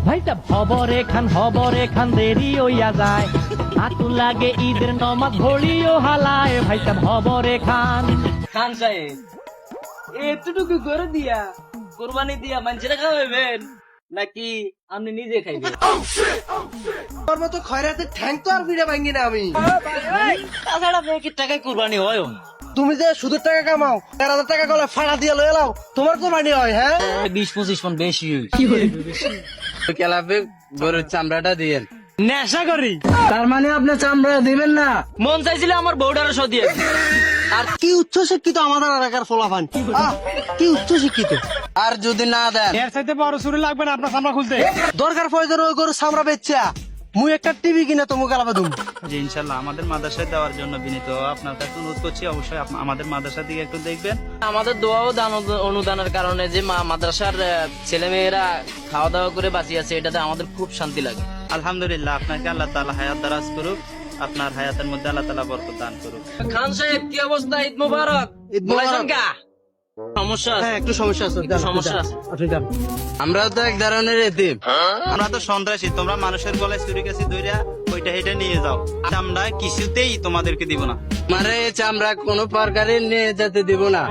ভাই সাহেব হবরে খান দেরি হইয়া যায়, আতুল লাগে ঈদের নমাজ ঘড়িও হালায়, ভাই সাহেব হবরে খান। খান সাহেব এতটুকু করে দিয়া কোরবানি দিয়া মানুষেরা খাওয়াবেন নাকি আপনি নিজে খাইবেন? তোর মতো খয়রাতের ঠ্যাং তো আর ভিড়ে ভাঙ্গি না আমি। তাছাড়া ব্যাংকের টাকায় কোরবানি হয় না। তুমি যে সুদের টাকা কামাও, ১,০০০ টাকা গলে ফাড়া দিয়ে লয়ে লাও, তোমার কোরবানি হয়? হ্যাঁ, ২০-২৫ মন বেশি কেলাপে গরুর চামড়াটা দিয়েন। নেশা করি। তার মানে আপনি চামড়া দিবেন না? মন চাইছিল আমার বউডারও সহ দিয়ে। আর কি উচ্চ শিক্ষিত আমাদের এলাকার ফলাফান, কি উচ্চ শিক্ষিত। আর যদি না দেন এর চাইতে বড় চুরি লাগবে না আপনার সামনে খুলতে। দরকার প্রয়োজন ওই গরু চামড়া বেচা মুই একটা টিভি কিনে তুমি গেলাবে তুমি। জি ইনশাল্লাহ আমাদের মাদ্রাসায় দেওয়ার জন্য বিনীত আপনার কাছে অনুরোধ করছি, অবশ্যই আমাদের মাদ্রাসার দিকে একটু দেখবেন। আমাদের দোয়া ও দান অনুদানের কারণে যে মাদ্রাসার ছেলে মেয়েরা খাওয়া দাওয়া করে বাঁচিয়ে আছে, এটাতে আমাদের খুব শান্তি লাগে। আলহামদুলিল্লাহ, আপনাকে আল্লাহ তাআলা হায়াত দারাজ করুক, আপনার হায়াতের মধ্যে আল্লাহ তাআলা বরকত দান করুক। খান সাহেব কি অবস্থা? ঈদ মোবারক। ঈদ মোবারক। বলেছেন কা? সমস্যা আছে? হ্যাঁ, একটু সমস্যা আছে। একটু সমস্যা আছে। আমরাও তো এক ধরনের এতিম। আমরা তো সন্ত্রাসী, তোমরা মানুষের গলায় ছুরি কাছি ধইরা ওইটা হেঁটে নিয়ে যাও, আমরা কিছুতেই তোমাদেরকে দিব না। মানে এই চামড়া কোনো প্রকারে নিয়ে যেতে দিব না।